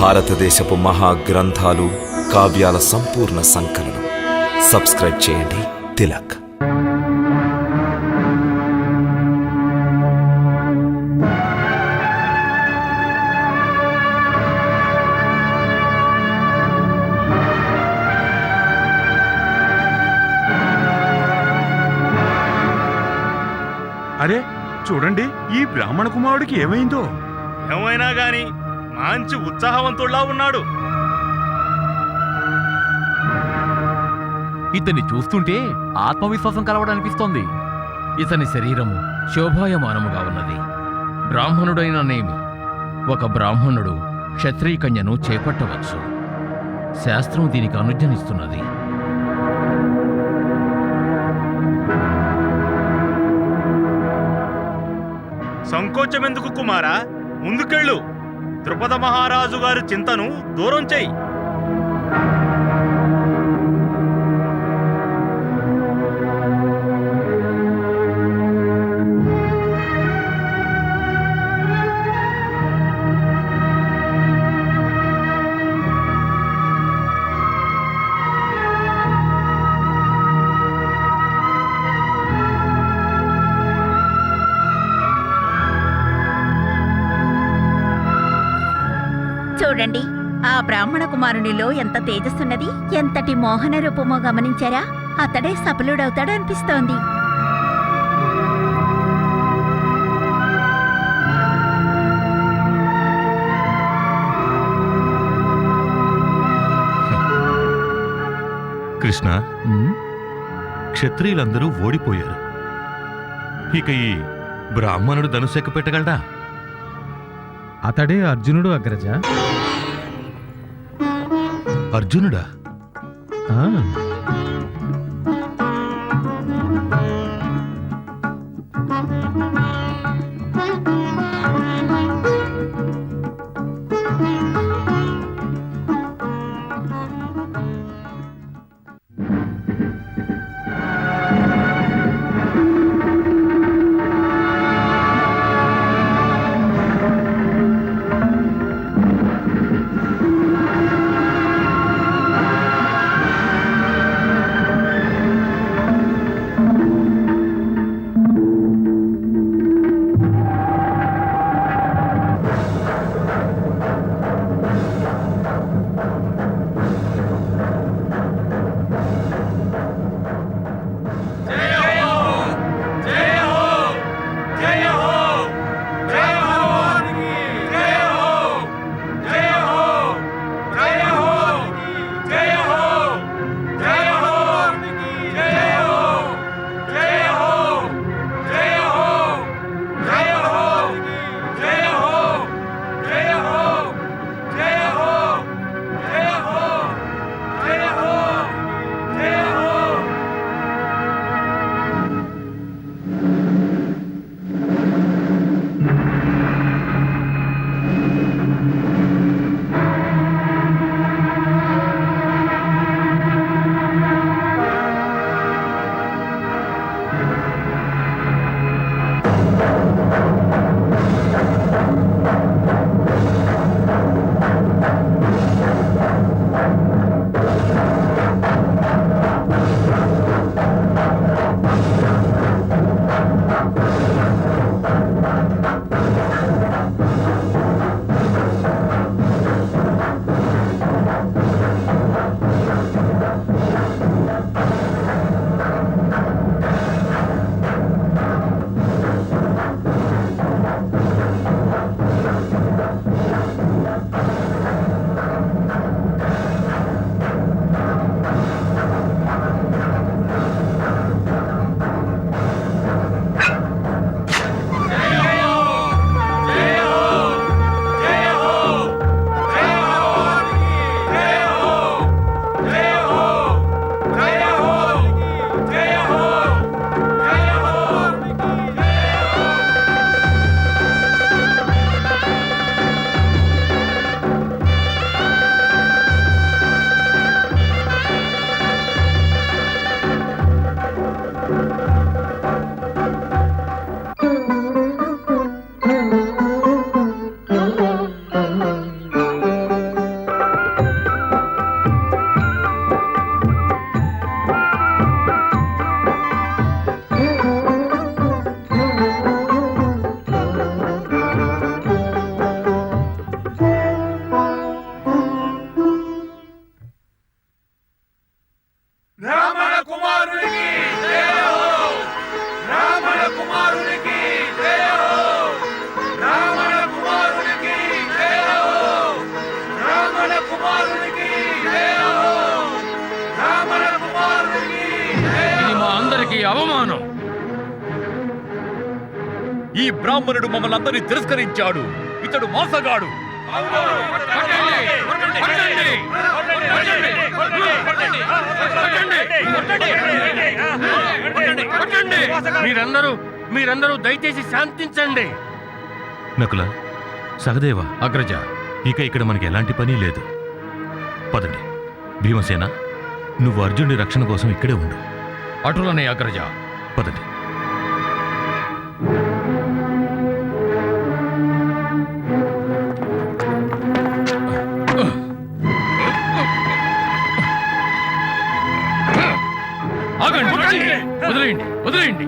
భారతదేశపు మహాగ్రంథాలు, కావ్యాల సంపూర్ణ సంకలనం. సబ్స్క్రైబ్ చేయండి తిలక్. అరే చూడండి, ఈ బ్రాహ్మణ కుమారుడికి ఏమైందో. ఏమైనా గాని మంచి ఉత్సాహవంతుల్లా ఉన్నాడు. ఇతన్ని చూస్తుంటే ఆత్మవిశ్వాసం కలవడనిపిస్తోంది. ఇతని శరీరము శోభాయమానముగా ఉన్నది. బ్రాహ్మణుడైన నేమి ఒక బ్రాహ్మణుడు క్షత్రియ కన్యను చేపట్టవచ్చు. శాస్త్రం దీనికి అనుజ్ఞనిస్తున్నది. సంకోచమెందుకు కుమారా, ముందుకెళ్ళు. ద్రుపద మహారాజు గారి చింతను దూరం చెయ్యి. చూడండి, ఆ బ్రాహ్మణ కుమారునిలో ఎంత తేజస్సున్నది, ఎంతటి మోహన రూపమో గమనించారా? అతడే సఫలుడవుతాడు అనిపిస్తోంది. కృష్ణ, క్షత్రియులందరూ ఓడిపోయారు. ఇక ఈ బ్రాహ్మణుడు ధనుసెక్క పెట్టగలడా? అతడే అర్జునుడు అగ్రజ. అర్జునుడా? ఆ, ఇది మా అందరికీ అవమానం. ఈ బ్రాహ్మణుడు మమ్మల్ని అందరినీ తిరస్కరించాడు. ఇతడు మోసగాడు. మీరందరూ దయచేసి శాంతించండి. నకుల, సహదేవ, అగ్రజ, ఇక ఇక్కడ మనకి ఎలాంటి పని లేదు. పదండి. భీమసేన, నువ్వు అర్జునుడి రక్షణ కోసం ఇక్కడే ఉండు. అటులనే అగ్రజ. పదండి. వదిలేయండి.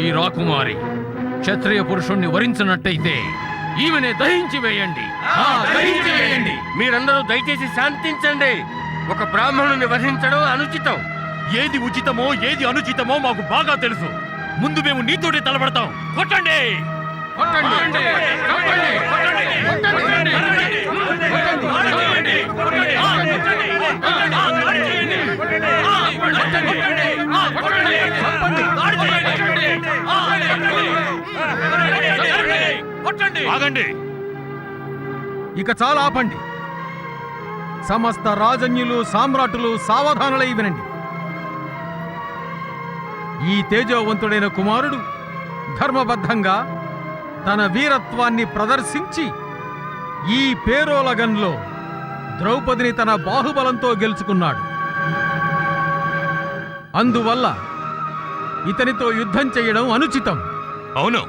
ఈ రాకుమారి క్షత్రియ పురుషుణ్ణి వరించినట్టయితే ఈమెనే దహించి వేయండి. మీరందరూ దయచేసి శాంతించండి. ఒక బ్రాహ్మణుని వధించడం అనుచితం. ఏది ఉచితమో ఏది అనుచితమో మాకు బాగా తెలుసు. ముందు మేము నీతోటి తలబడతాం. కొట్టండి. ఆగండి. ఇక చాలా ఆపండి. సమస్త రాజన్యులు సామ్రాటులు సావధానులై వినండి. ఈ తేజోవంతుడైన కుమారుడు ధర్మబద్ధంగా తన వీరత్వాన్ని ప్రదర్శించి ఈ పేరోలగన్లో ద్రౌపదిని తన బాహుబలంతో గెలుచుకున్నాడు. అందువల్ల ఇతనితో యుద్ధం చేయడం అనుచితం. అవును,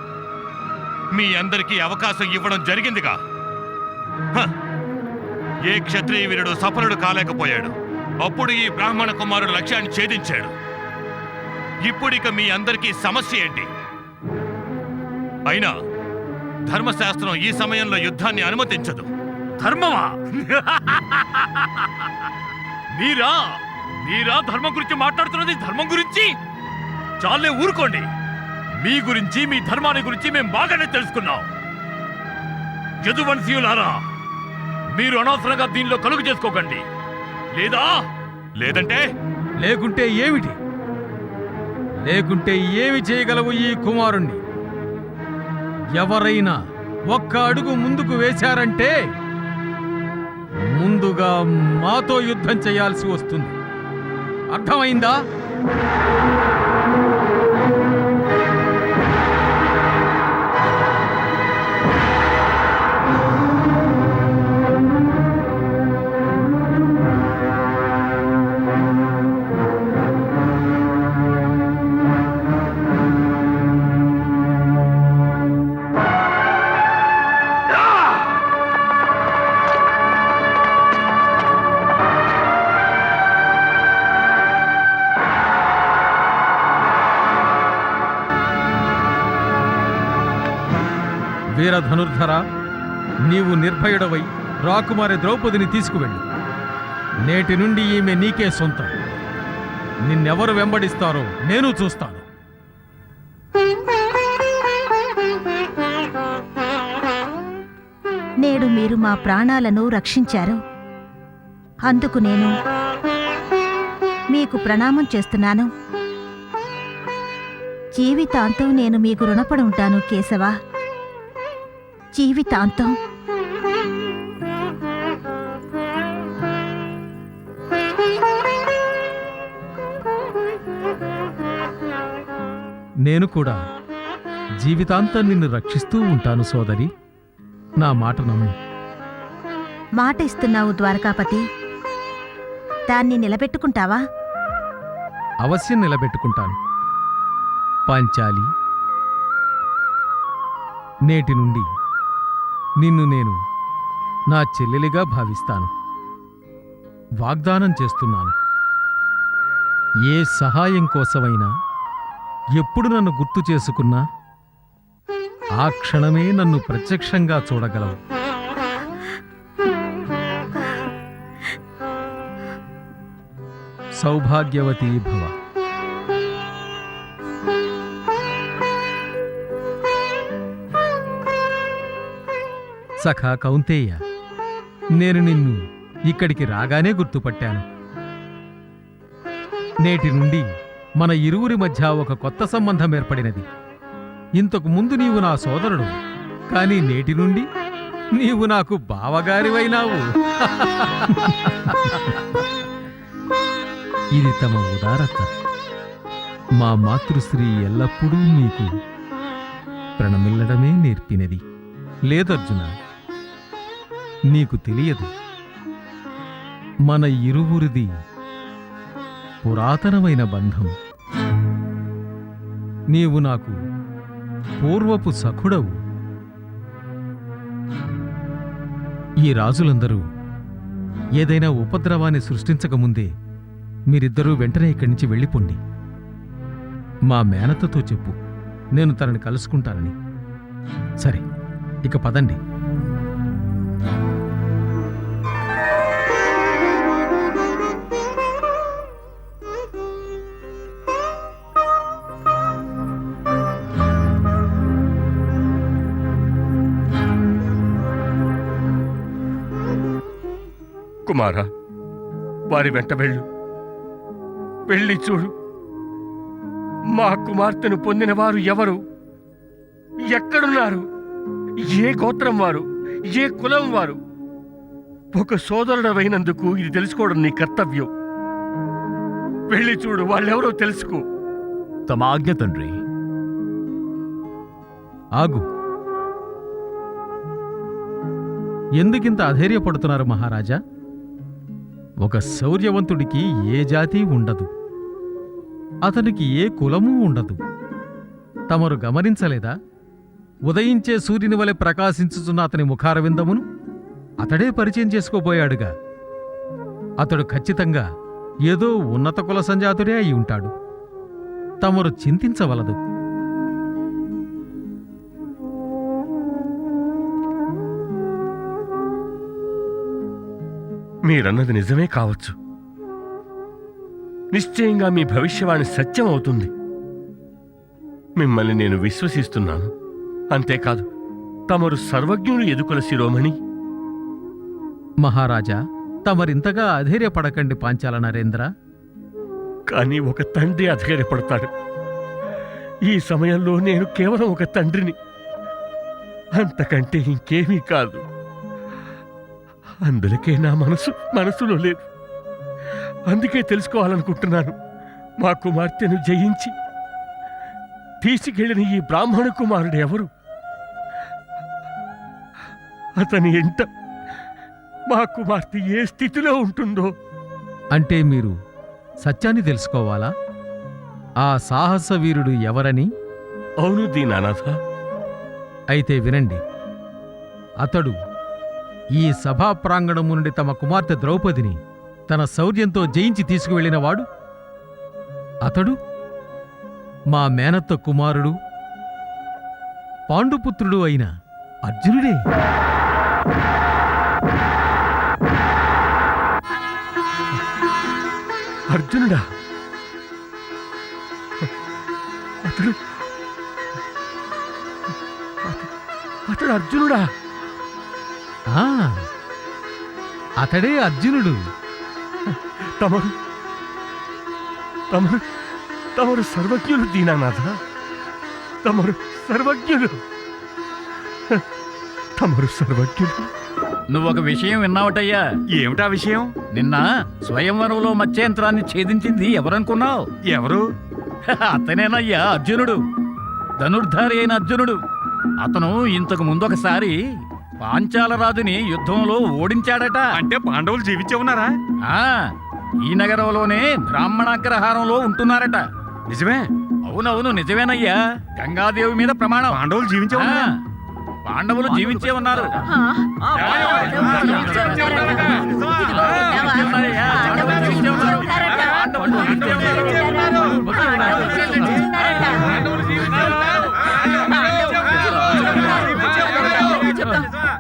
మీ అందరికీ అవకాశం ఇవ్వడం జరిగిందిగా. ఏ క్షత్రియ వీరుడు సఫలుడు కాలేకపోయాడు. అప్పుడు ఈ బ్రాహ్మణ కుమారుడు లక్ష్యాన్ని ఛేదించాడు. ఇప్పుడిక మీ అందరికీ సమస్య ఏంటి? అయినా ధర్మశాస్త్రం ఈ సమయంలో యుద్ధాన్ని అనుమతించదు. ధర్మమా? మీరా ధర్మం గురించి మాట్లాడుతున్నది? ధర్మం గురించి చాలే, ఊరుకోండి. మీ గురించి మీ ధర్మాన్ని గురించి మేము బాగానే తెలుసుకున్నాం. యదువంశీయులారా, మీరు అనవసరంగా దీనిలో కలుగు చేసుకోకండి. లేకుంటే ఏమిటి? లేకుంటే ఏమి చేయగలవు ఈ కుమారుణ్ణి? ఎవరైనా ఒక్క అడుగు ముందుకు వేశారంటే ముందుగా మాతో యుద్ధం చేయాల్సి వస్తుంది. అర్థమైందా? వీరధనుర్ధర, నీవు నిర్భయుడవై రాకుమారి ద్రౌపదిని తీసుకువెళ్ళు. నేటి నుండి ఈమె నీకే సొంతం. నిన్నెవరు వెంబడిస్తారో నేను చూస్తాను. నేడు మీరు మా ప్రాణాలను రక్షించారు. అందుకు నేను మీకు ప్రణామం చేస్తున్నాను. జీవితాంతం నేను మీకు రుణపడి ఉంటాను కేశవ. జీవితాంతం. నేను కూడా జీవితాంతం నిన్ను రక్షిస్తూ ఉంటాను సోదరి. నా మాట నమ్ము. మాట ఇస్తున్నావు ద్వారకాపతి. దాన్ని నిలబెట్టుకుంటావా? అవశ్యం నిలబెట్టుకుంటాను. పాంచాలి, నేటి నుండి నిన్ను నేను నా చెల్లెలిగా భావిస్తాను. వాగ్దానం చేస్తున్నాను. ఏ సహాయం కోసమైనా ఎప్పుడు నన్ను గుర్తు చేసుకున్నా ఆ క్షణమే నన్ను ప్రత్యక్షంగా చూడగలవు. సౌభాగ్యవతీ భవ. సఖా కౌంతేయ, నేను నిన్ను ఇక్కడికి రాగానే గుర్తుపట్టాను. నేటి నుండి మన ఇరువురి మధ్య ఒక కొత్త సంబంధం ఏర్పడినది. ఇంతకు ముందు నీవు నా సోదరుడు, కానీ నేటి నుండి నీవు నాకు బావగారివైనావు. ఇది తమ ఉదారత. మా మాతృశ్రీ ఎల్లప్పుడూ నీకు ప్రణమిల్లడమే నేర్పినది. లేదర్జున, నీకు తెలియదు, మన ఇరువురిది పురాతనమైన బంధం. నీవు నాకు పూర్వపు సఖుడవు. ఈ రాజులందరూ ఏదైనా ఉపద్రవాన్ని సృష్టించకముందే మీరిద్దరూ వెంటనే ఇక్కడి నుంచి వెళ్ళిపోండి. మా మేనత్తతో చెప్పు, నేను తనని కలుసుకుంటానని. సరే, ఇక పదండి. కుమారా, వారి వెంట వెళ్ళు. వెళ్ళి చూడు, మా కుమార్తెను పొందిన వారు ఎవరు, ఎక్కడున్నారు, ఏ గోత్రం వారు, ఏ కులం వారు. ఒక సోదరుడవైనందుకు ఇది తెలుసుకోవడం నీ కర్తవ్యం. వెళ్ళి చూడు, వాళ్ళెవరో తెలుసుకో. తమ ఆజ్ఞ తండ్రి. ఆగు. ఎందుకింత అధైర్యపడుతున్నారు మహారాజా? ఒక శౌర్యవంతుడికి ఏ జాతి ఉండదు, అతనికి ఏ కులమూ ఉండదు. తమరు గమనించలేదా? ఉదయించే సూర్యుని వలె ప్రకాశించుచున్న అతని ముఖారవిందమును అతడే పరిచయం చేసుకోబోయాడుగా. అతడు ఖచ్చితంగా ఏదో ఉన్నత కుల సంజాతుడే అయి ఉంటాడు. తమరు చింతించవలదు. మీరన్నది నిజమే కావచ్చు. నిశ్చయంగా మీ భవిష్యవాణి సత్యం అవుతుంది. మిమ్మల్ని నేను విశ్వసిస్తున్నాను. అంతేకాదు, తమరు సర్వజ్ఞులు ఎదుకుల శిరోమణి. మహారాజా, తమరింతగా అధైర్యపడకండి పాంచాల నరేంద్ర. కానీ ఒక తండ్రి అధైర్యపడతాడు. ఈ సమయంలో నేను కేవలం ఒక తండ్రిని, అంతకంటే ఇంకేమీ కాదు. అందులకే నా మనసులో లేదు. అందుకే తెలుసుకోవాలనుకుంటున్నాను. మా కుమార్తెను జయించి తీసుకెళ్లిన ఈ బ్రాహ్మణ కుమారుడు ఎవరు? అతని ఎంట మా కుమార్తె ఏ స్థితిలో ఉంటుందో. అంటే మీరు సత్యాన్ని తెలుసుకోవాలా? ఆ సాహస వీరుడు ఎవరని? అవును దీనానాథ. అయితే వినండి. అతడు ఈ సభా ప్రాంగణము నుండి తమ కుమార్తె ద్రౌపదిని తన శౌర్యంతో జయించి తీసుకువెళ్ళినవాడు. అతడు మా మేనత్త కుమారుడు, పాండుపుత్రుడు అయిన అర్జునుడే. అర్జునుడా? అతడు అర్జునుడా? ఆ, అతడే అర్జునుడు. తమరు తమరు తమరు సర్వజ్ఞులు దీనానాథ. తమరు సర్వజ్ఞులు. తమరు సర్వజ్ఞులు. నువ్వొక విషయం విన్నావటయ్యా? ఏమిటా విషయం? నిన్న స్వయంవరంలో మత్స్యంత్రాన్ని ఛేదించింది ఎవరనుకున్నావు? ఎవరు? అతనేనయ్యా, అర్జునుడు. ధనుర్ధారి అయిన అర్జునుడు. అతను ఇంతకు ముందొకసారి పాంచాల రాజుని యుద్ధంలో ఓడించాడట. అంటే పాండవులు జీవించే ఉన్నారా? ఆ, ఈ నగరంలోనే బ్రాహ్మణాగ్రహారంలో ఉంటున్నారట. నిజమే? అవునవును, నిజమేనయ్యా. గంగాదేవి మీద ప్రమాణం. పాండవులు జీవించే ఆ, ఉన్నారా? పాండవులు జీవించే ఉన్నారు.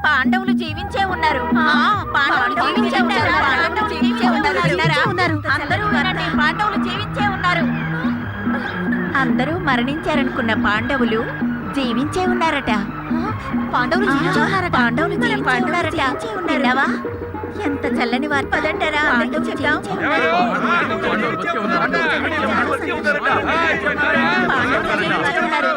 పాండవులు జీవించే ఉన్నారు. పాండవులు జీవించే ఉన్నారు. పాండవులు జీవించే ఉన్నారు. అందరూ వినండి, పాండవులు జీవించే ఉన్నారు. అందరూ మరణించారనుకున్న పాండవులు జీవించే ఉన్నారట. పాండవులు జీవించే ఉన్నారట. పాండవులు జీవించే ఉన్నారట. విన్నావా? ఎంత చల్లని వారు. పదంటారా అందరికీ చెప్దాం. పాండవులు జీవించే ఉన్నారు.